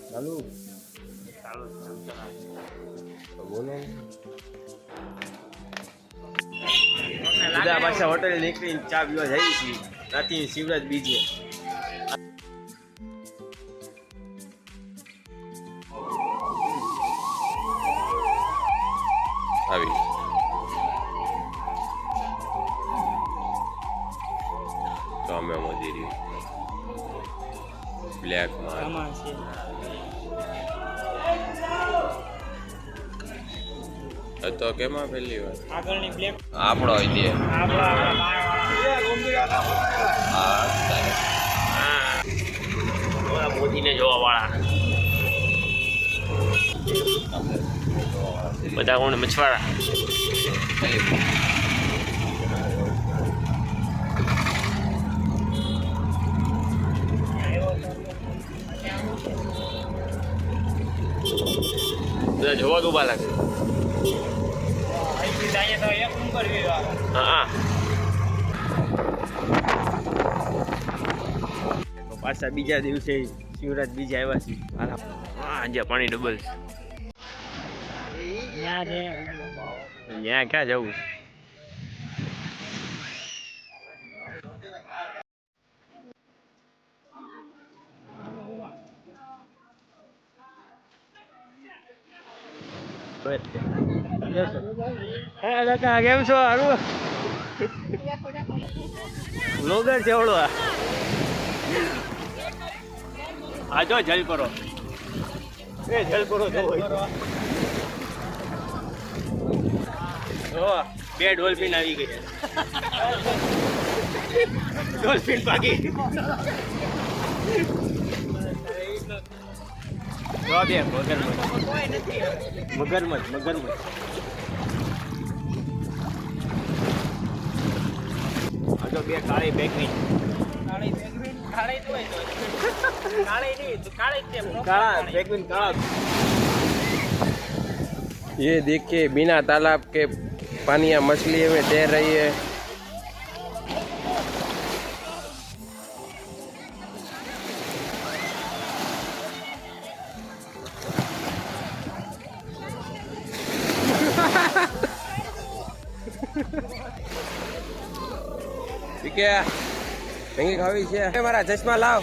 ચાલુ ચાલો બોલો બધા પાછા હોટેલ નીકળીને ચા પીવા જઈએ છીએ રાતી શિવરાજ બીજે આવી તો અમે મળી રહ્યું બ્લેક માં તો કેમાં પહેલી વાર આગળની બ્લેક આપણો હોય હા મોદીને જોવા વાળા બધા કોણ મછવાડા બધા જોવા તો ઉભા લાગે હા પાછા બીજા દિવસે શિવરાજ બીજા આવ્યા છે આજે પાણી ડબલ ત્યાં ક્યાં જવું કેમ છો હારું લોગર છે ઓળો આ જો જલ કરો એ જલ કરો બે ડોલ્ફિન આવી ગઈ ડોલ્ફિન ભાગી બે મગરમચ્છ આ તો બે કાળી પેકવીન ये देखिए बिना तालाब के पानिया मछली में तैर रही है ठीक है महंगी खावी છે મારા ચશ્મા લાવ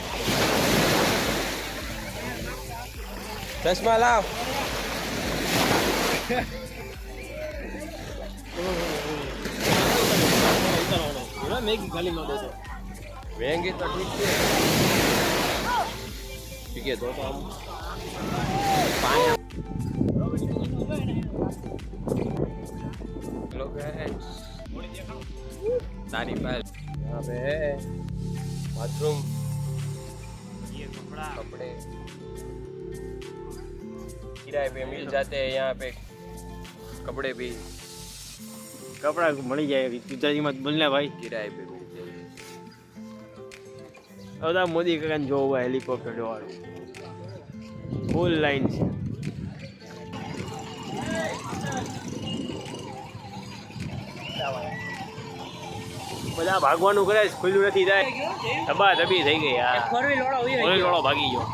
મેગી ખાલી નો દેતો महंगी तो ठीक है तो हम हेलो गाइस तारीफ है यहाँ पे है बाथरूम ये कपड़े किराए पे मिल जाते हैं यहाँ पे कपड़े भी કપડા મળી જાય ગુજરાતીમાં બોલને ભાઈ किराए पे मिल जाए બધા મોદી કાકાને જોવા હેલિકોપ્ટર જોવાનું ફૂલ લાઈન છે બધા ભાગવાનું કરે છે ખુલ્લું નથી થાય ધબા ધબી થઈ ગઈ આ ફોર વ્હીલ વાળો ભાગી ગયો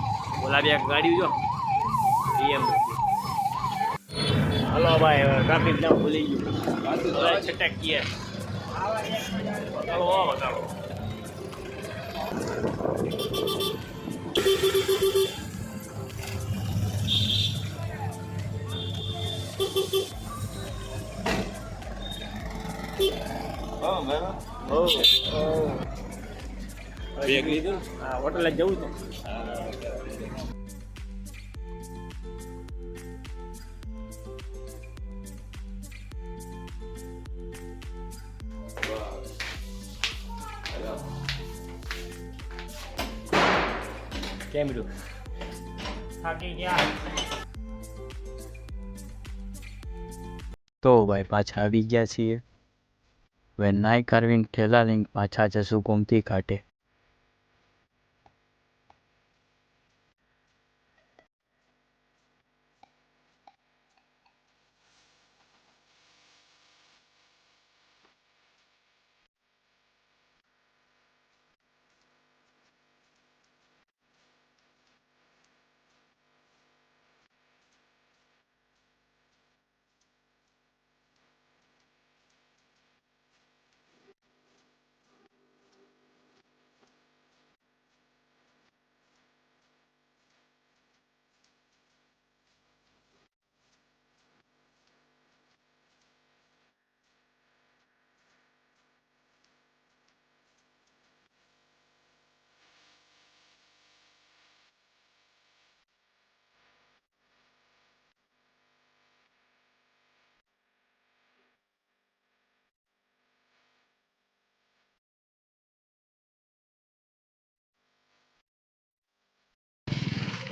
ઓલા બે ગાડી જો એમ હલો ભાઈ ટ્રાફિક જામ ભૂલી ગયું છટક ગયા હલો બતાવો બેગ લીધું હા હોટલે જવું છે કેમ રહ્યું થાકી ગયા તો ભાઈ પાછા આવી ગયા છીએ હવે નાઈ કાર્વિંગ ઠેલા લઈને પાછા જશું ગોમતી ઘાટે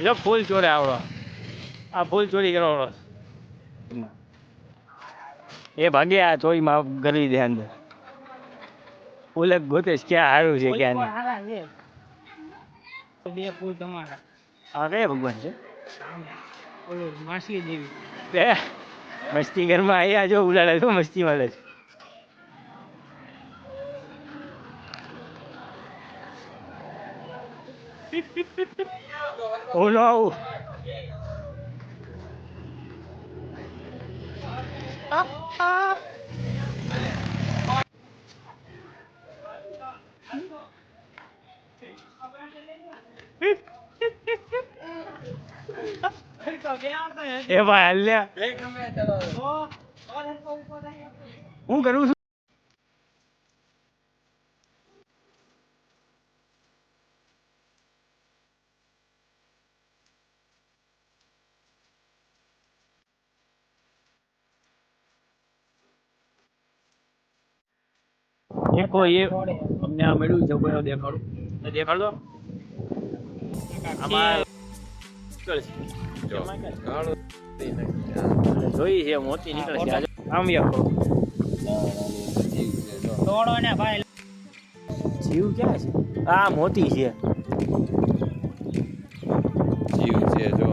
જો ફૂલ ચોરે આવડો, આ ફૂલ ચોરી કરવાનો એ ભાગે આ ચોરીમાં ગરી દે અંદર. ફૂલ એક ગોતે છે, ક્યાં હારું છે ક્યાં નહીં. બે ફૂલ તમારા. હા કયા ભગવાન છે? માસી દેવી. મસ્તી ઘરમાં અહીંયા જો ઉલાડે છો, મસ્તી મળે છે. Oh no! એ ભાઈ હાલ્યા હું કરું છું. દેખો એ અમને આ મળ્યું છે, કોઈ દેખાડો દેખાડો આમાં જોઈ છે મોતી નીકળે છે. આમ જીવ ક્યાં છે? આ મોતી છે. જીવ છે જો.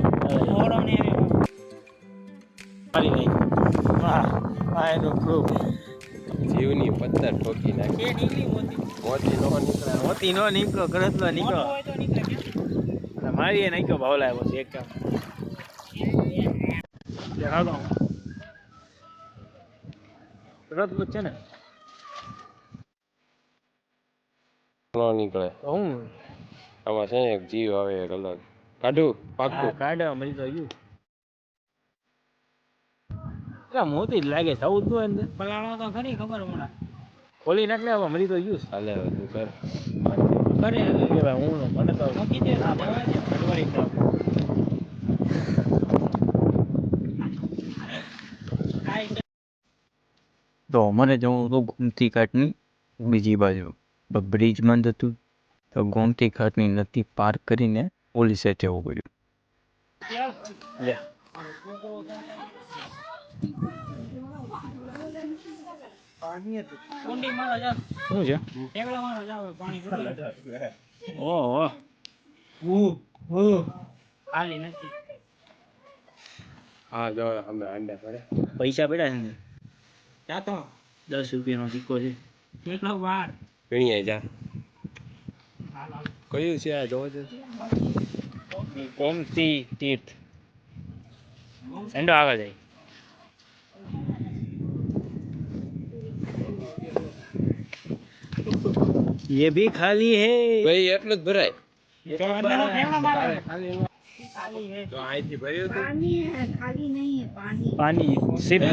એનું પ્રૂફ જીવની પત્તર ઠોકી નાખી. મોતી નો નીકળે. મોતી નો નીકળો, ગરજલો નીકળો. મારી એ નાખ્યો ભાવ લાવ્યો છે એક કામ. ગરજલો છે ને નો નીકળે. હું આમાં છે ને એક જીવ આવે એક અલગ. કાઢું પાકું. કાઢવા મળી તો ગયું. મોતી જ લાગે છે. આવું જ અંદર પલાળો તો ખરી ખબર હમણાં ખોલી નાખ ને મળી તો ગયું. હાલે હવે તું કર. કરે કે ભાઈ હું મને તો મૂકી દે ના તો અમારે જવું હતું ગોમતી ઘાટની બીજી બાજુ, બ્રિજ બંધ હતું તો ગોમતી ઘાટની નદી પાર કરીને પોલીસે જવું પડ્યું. લે શું છે? ઓહો હા જો અમે અંડા પડે. પૈસા પડ્યા છે ને? ત્યાં તો 10 રૂપિયાનો સિક્કો છે. કેટલો વાર ગણીએ જા. કયું છે આ જોવો છે? ગોમતી તીર્થ એન્ડો આગળ જાય. ये भी खाली है. ભાઈ એટલું જ ભરાય. तो તો અહીંથી ભર્યું હતું. पानी सिर्फ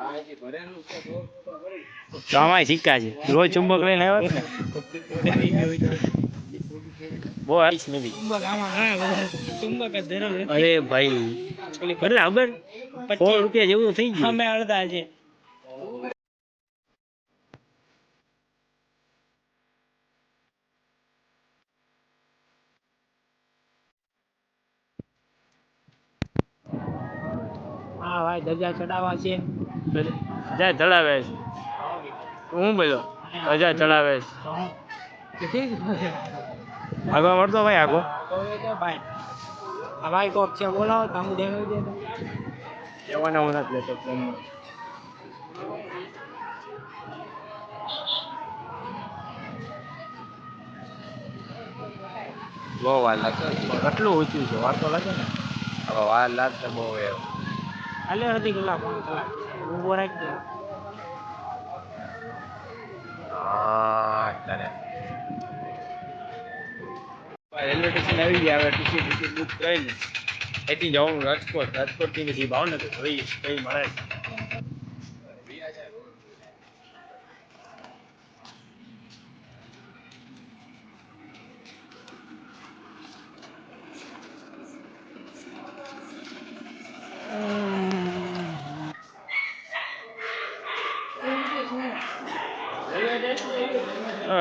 અહીંથી ભરેલું છે તો તો આમાં સિક્કા છે. રોજ ચુંબક લઈને આવ્યો ને બહુ આઈસ નથી. અરે ભાઈ કેટલા ખબર 100 રૂપિયા જેવું થઈ ગયું. અમે અડધા છે. હા ભાઈ ધજા ચડાવવા છે. ધજા ચડાવે છે. હું બોલો ધજા ચડાવે છે. આગો મળતો ભાઈ આગો ભાઈ. આ ભાઈ કોક છે બોલાવો તમે દેખાડી દે. એવાનો હું નથી લેતો. બહુ વાર લાગશે. કેટલું ઊંચું છે વાર તો લાગે ને. હવે વાર લાગશે બહુ એમ. હાલે અડધી કલાક ઊભો રાખી દો. હા તારે રેલવે સ્ટેશન આવી ગયા. હવે ટિકિટ બુક કરીને અહીંથી જવાનું રાજકોટ, રાજકોટથી પછી ભાવનગર. જોઈએ કઈ મળે.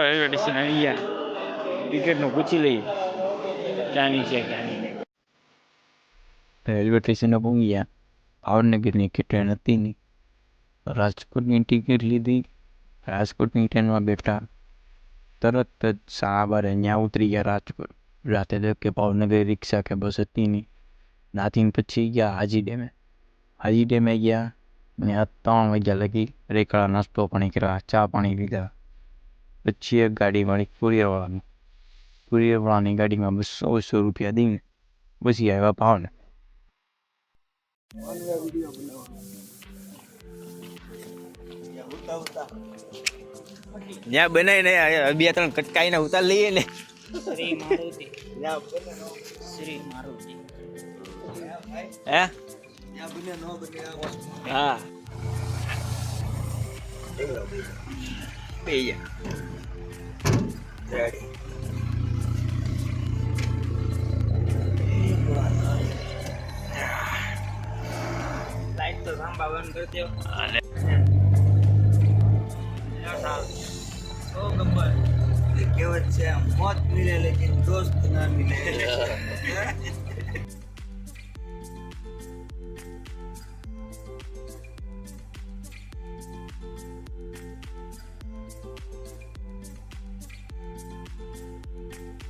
રેલવે સ્ટેશન આવી ગયા. ટિકિટનું પૂછી લઈએ. ક્યાંની છે ક્યાંની. રેલવે સ્ટેશને પહોંચી ગયા. ભાવનગરની કે ટ્રેન હતી નહીં. રાજકોટની ટિકિટ લીધી. રાજકોટની ટ્રેનમાં બેઠા. તરત જ 12:30 ત્યાં ઉતરી ગયા રાજકોટ. રાતે તો કે ભાવનગર રિક્ષા કે બસ હતી નહીં. નાથીને પછી ગયા હાજી ડેમે. હાજી ડેમે ગયા. ત્યાં 3 વાગ્યા લગી રેકડા નાસ્તો પાણી કર્યા, ચા પાણી લીધા. પછી એક ગાડી મળી કુરિયરવાળાની. કુરિયરવાળાની ગાડીમાં 200 રૂપિયા દઈને પછી આવ્યા ભાવનગર. ત્યાં બનાવીને 2-3 કટકાઈને ઉતાર લઈએ ને. હે હા બે લાઈટ તો સાંભા બંધ કરી દો. કેવત છે મોત મિલે લેકિન દોસ્ત ના મિલે.